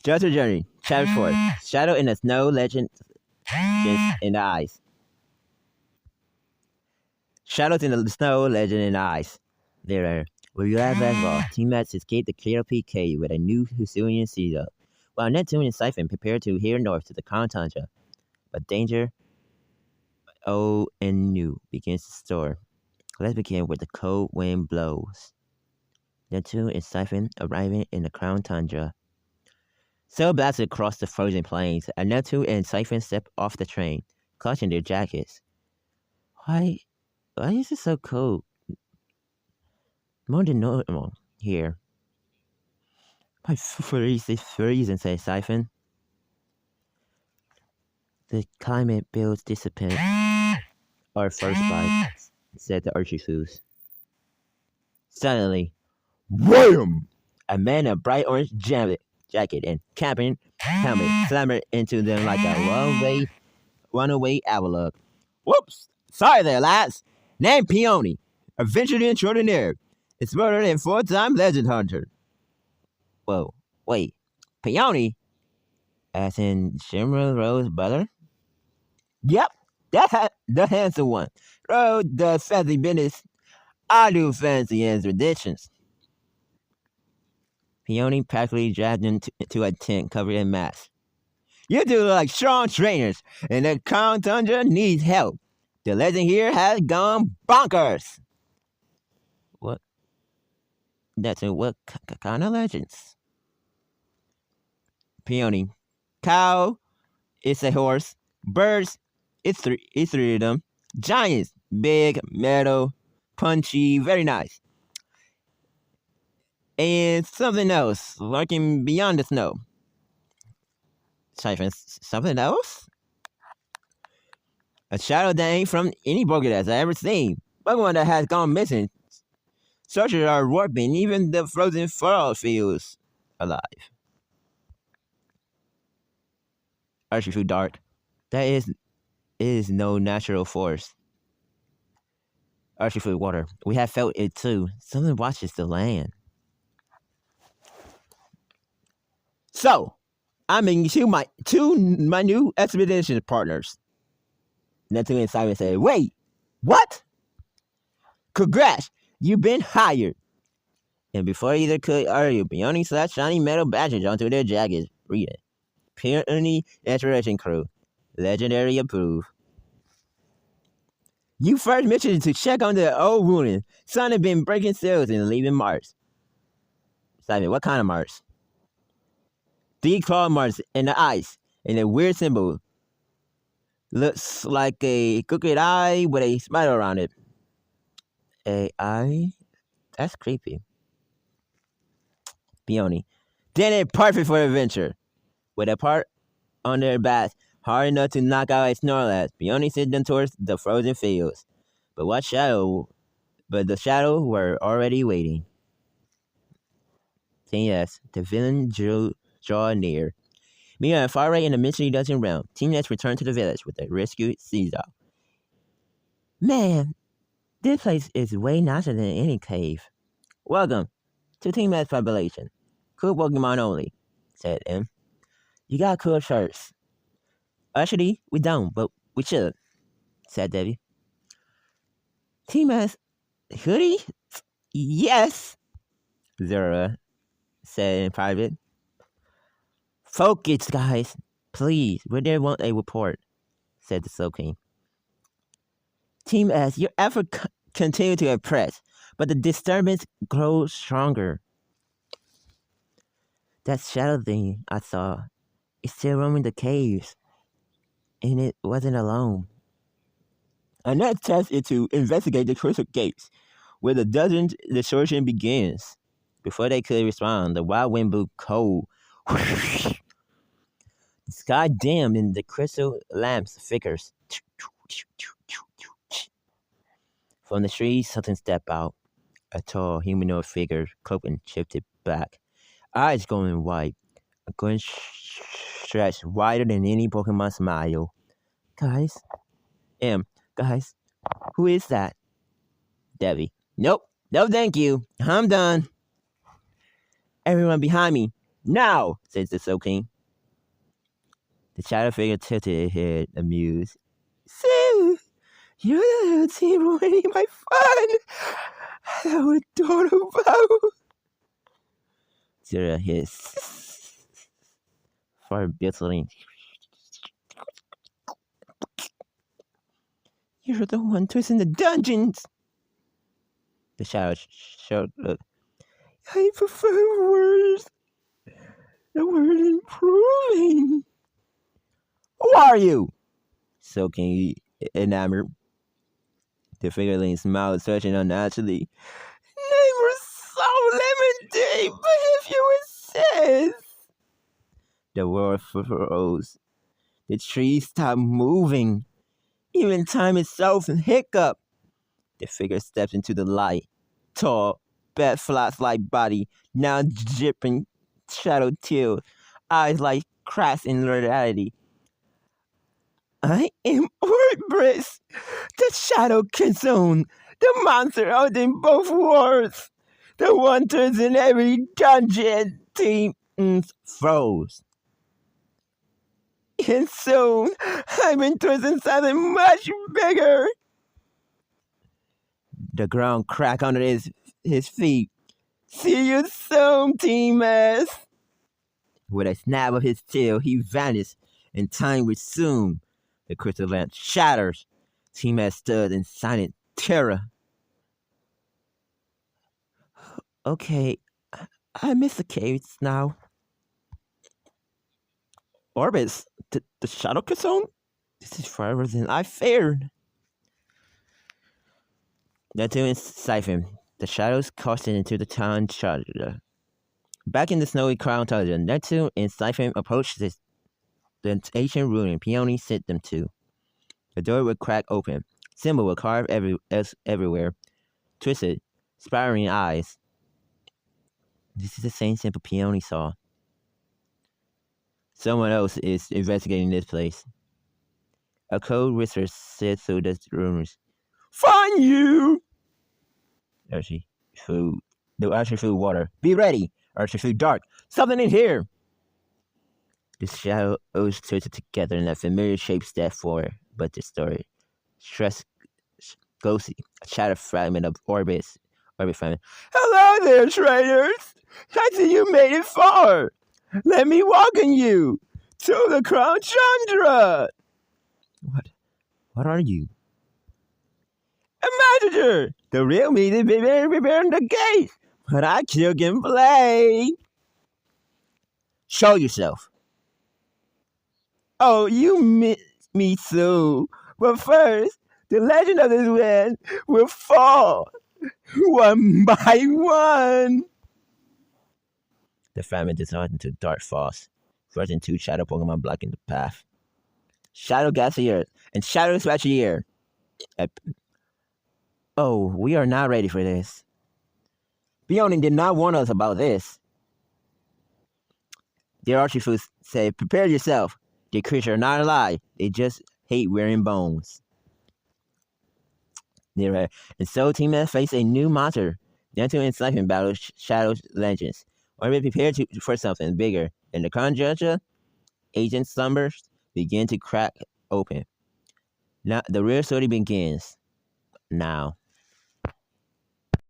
Joster Journey, Chapter 4. Shadow in the Snow Legend in the Ice. Shadows in the Snow Legend in the Ice. There, where you have as well. Teammates escape the Clear PK with a new Husulian Caesar, while Neptune and Siphon prepare to head north to the Crown Tundra. But danger, old and new, begins to stir. Let's begin where the cold wind blows. Neptune and Siphon arriving in the Crown Tundra. Sail blasted across the frozen plains, and Neptune and Siphon step off the train, clutching their jackets. Why is it so cold? More than normal here. My freeze is freezing, said Siphon. The climate builds discipline. Our first bite, said the Archie-Foos. Suddenly, wham! A man in a bright orange jacket and cabin helmet slammed into them like a runaway avalanche. Whoops! Sorry there, lads. Name Peony. Adventurer extraordinaire. Explorer and four-time legend hunter. Whoa, wait. Peony? As in Shimmer Rose Butter? Yep, the handsome one. Rose does fancy business. I do fancy expeditions. Peony practically dragged him to a tent covered in mats. You two look like strong trainers, and the Crown Tundra needs help. The legend here has gone bonkers. What? That's what kind of legends? Peony. Cow, it's a horse. Birds, it's three of them. Giants, big, metal, punchy, very nice. And something else, lurking beyond the snow. Siphon, something else? A shadow that ain't from any Pokemon I've ever seen. Pokemon that has gone missing. Searchers are warping, even the frozen forest feels alive. Archie-Foo Dark. That is no natural force. Archie-Foo Water. We have felt it too. Something watches the land. So, I'm bringing my new expedition partners. Neptune and Simon said, wait, what? Congrats, you've been hired. And before either could argue, Peony slapped shiny metal badges onto their jackets, reading, Peony Exploration Crew, legendary approved. You first mentioned to check on the old ruin. Son had been breaking sails and leaving Mars. Simon, what kind of Mars? 3 claw marks in the ice, and a weird symbol. Looks like a crooked eye with a spider around it. A eye? That's creepy. Peony. Then it's perfect for adventure. With a part on their backs, hard enough to knock out a Snorlax, Peony sent them towards the frozen fields. But the shadow were already waiting. Yes, the villain draw near. Meanwhile, far right in the mystery dungeon realm, Team Nets returned to the village with a rescued Caesar. Man, this place is way nicer than any cave. Welcome to Team Nets population. Cool Pokemon only, said M. You got cool shirts. Actually, we don't, but we should, said Debbie. Team Nets hoodie? Yes, Zora said in private. Focus, guys. Please, we didn't want a report, said the Soul King. Team S, your effort continue to impress, but the disturbance grows stronger. That shadow thing I saw is still roaming the caves, and it wasn't alone. Our next task is to investigate the crystal gates, where the dungeon distortion begins. Before they could respond, the wild wind blew cold. The sky dimmed and the crystal lamps flickers. From the trees, something stepped out. A tall humanoid figure, cloaked and shifted black. Eyes glowing white. A grin stretched wider than any Pokemon smile. Guys? Guys, who is that? Debbie. Nope. No thank you. I'm done. Everyone behind me. Now, says the Soul King. The shadow figure tilted his head, amused. So, you're the little team ruining my fun! How adorable! Zira hissed. For bitterly. You're the one twisting the dungeons! The shadow showed. I prefer words. The word improving. Who are you? So can you enamored? The figurine smiled, stretching unnaturally. Name was so limited, but if you insist. The world froze. The trees stopped moving. Even time itself hiccup. The figure steps into the light. Tall, bat-fly-like body, now dripping shadow teal, eyes like cracks in reality. I am Orbrus, the shadow consumed, the monster holding both worlds. The one turns in every dungeon team froze. And soon, I've been twisting something much bigger. The ground cracked under his feet. See you soon, Team S. With a snap of his tail, he vanished, and time resumed. The crystal lamp shatters. Team S stood in silent terror. Okay, I miss the caves now. Orbis, the shadow zone? This is further than I feared. The two siphon. The shadows crossed into the town charger. Back in the snowy crown tundra, Neptune and Siphon approached the ancient ruin Peony sent them to. The door would crack open. Symbol would carve everywhere. Twisted, spiraling eyes. This is the same symbol Peony saw. Someone else is investigating this place. A cold whisper said through the rumors. Find you! Archie, food. The Archie food water. Be ready! Archie food dark. Something in here! The shadows twisted together in a familiar shape stepped forward, but distorted. Stress ghostly. A shattered fragment of orbit fragment. Hello there, traitors! I see you made it far! Let me welcome you to the Crown Chandra! What are you? A messenger! The real me is preparing the gate, but I still can play. Show yourself. Oh, you miss me so. But first, the legend of this land will fall one by one. The fragment dissolved into dark falls, forcing two shadow Pokemon blocking the path. Shadow Gassier and Shadow Spatchier. Oh, we are not ready for this. Bionin did not warn us about this. The Archifoods said, prepare yourself. The creatures are not alive. They just hate wearing bones. And so Team S faced a new monster. Gentle and Siphon battle Shadow Legends. Or be prepared for something bigger. And the Conjure Agent slumbers begin to crack open. Now the real story begins. Now.